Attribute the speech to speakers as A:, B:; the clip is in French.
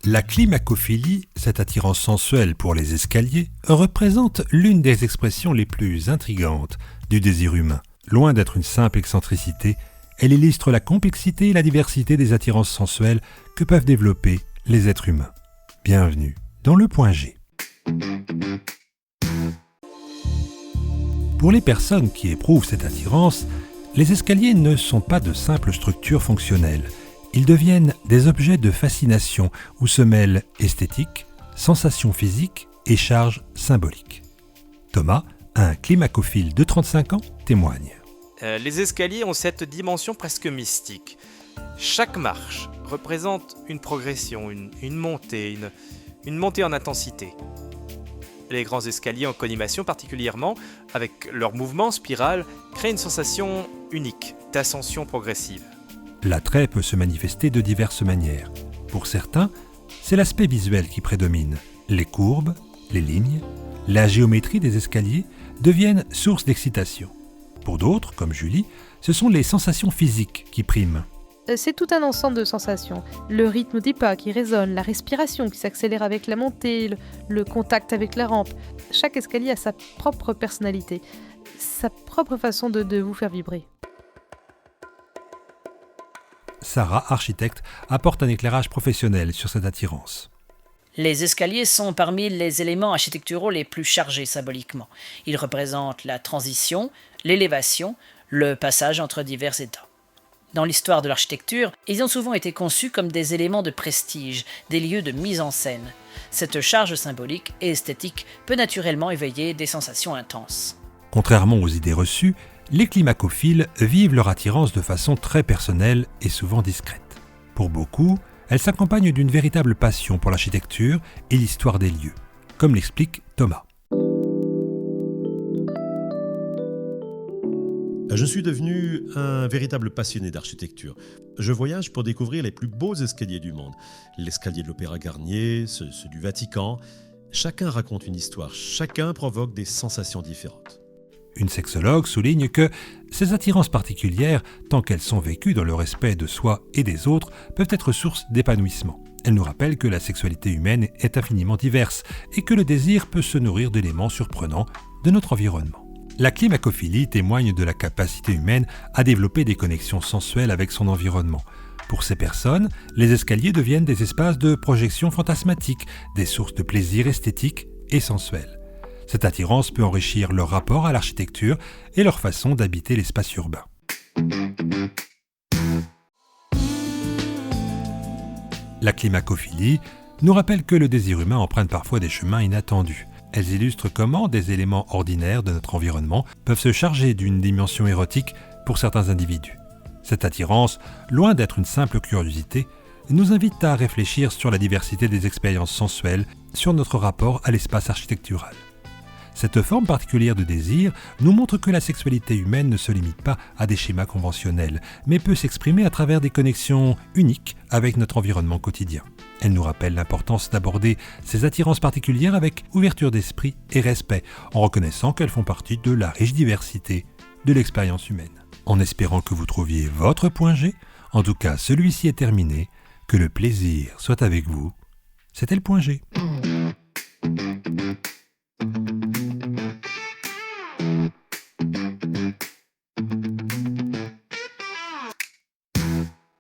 A: La climacophilie, cette attirance sensuelle pour les escaliers, représente l'une des expressions les plus intrigantes du désir humain. Loin d'être une simple excentricité, elle illustre la complexité et la diversité des attirances sensuelles que peuvent développer les êtres humains. Bienvenue dans le point G. Pour les personnes qui éprouvent cette attirance, les escaliers ne sont pas de simples structures fonctionnelles. Ils deviennent des objets de fascination où se mêlent esthétique, sensations physiques et charges symboliques. Thomas, un climacophile de 35 ans, témoigne.
B: Les escaliers ont cette dimension presque mystique. Chaque marche représente une progression, une montée en intensité. Les grands escaliers en colimation particulièrement, avec leur mouvement spiral, créent une sensation unique d'ascension progressive.
A: L'attrait peut se manifester de diverses manières. Pour certains, c'est l'aspect visuel qui prédomine. Les courbes, les lignes, la géométrie des escaliers deviennent source d'excitation. Pour d'autres, comme Julie, ce sont les sensations physiques qui priment.
C: C'est tout un ensemble de sensations. Le rythme des pas qui résonne, la respiration qui s'accélère avec la montée, le contact avec la rampe. Chaque escalier a sa propre personnalité, sa propre façon de vous faire vibrer.
A: Sarah, architecte, apporte un éclairage professionnel sur cette attirance.
D: Les escaliers sont parmi les éléments architecturaux les plus chargés symboliquement. Ils représentent la transition, l'élévation, le passage entre divers états. Dans l'histoire de l'architecture, ils ont souvent été conçus comme des éléments de prestige, des lieux de mise en scène. Cette charge symbolique et esthétique peut naturellement éveiller des sensations intenses.
A: Contrairement aux idées reçues, les climacophiles vivent leur attirance de façon très personnelle et souvent discrète. Pour beaucoup, elle s'accompagne d'une véritable passion pour l'architecture et l'histoire des lieux, comme l'explique Thomas.
E: Je suis devenu un véritable passionné d'architecture. Je voyage pour découvrir les plus beaux escaliers du monde. L'escalier de l'Opéra Garnier, ceux du Vatican. Chacun raconte une histoire, chacun provoque des sensations différentes.
A: Une sexologue souligne que ces attirances particulières, tant qu'elles sont vécues dans le respect de soi et des autres, peuvent être source d'épanouissement. Elle nous rappelle que la sexualité humaine est infiniment diverse et que le désir peut se nourrir d'éléments surprenants de notre environnement. La climacophilie témoigne de la capacité humaine à développer des connexions sensuelles avec son environnement. Pour ces personnes, les escaliers deviennent des espaces de projection fantasmatique, des sources de plaisir esthétique et sensuel. Cette attirance peut enrichir leur rapport à l'architecture et leur façon d'habiter l'espace urbain. La climacophilie nous rappelle que le désir humain emprunte parfois des chemins inattendus. Elles illustrent comment des éléments ordinaires de notre environnement peuvent se charger d'une dimension érotique pour certains individus. Cette attirance, loin d'être une simple curiosité, nous invite à réfléchir sur la diversité des expériences sensuelles, sur notre rapport à l'espace architectural. Cette forme particulière de désir nous montre que la sexualité humaine ne se limite pas à des schémas conventionnels, mais peut s'exprimer à travers des connexions uniques avec notre environnement quotidien. Elle nous rappelle l'importance d'aborder ces attirances particulières avec ouverture d'esprit et respect, en reconnaissant qu'elles font partie de la riche diversité de l'expérience humaine. En espérant que vous trouviez votre point G, en tout cas celui-ci est terminé, que le plaisir soit avec vous. C'était le point G.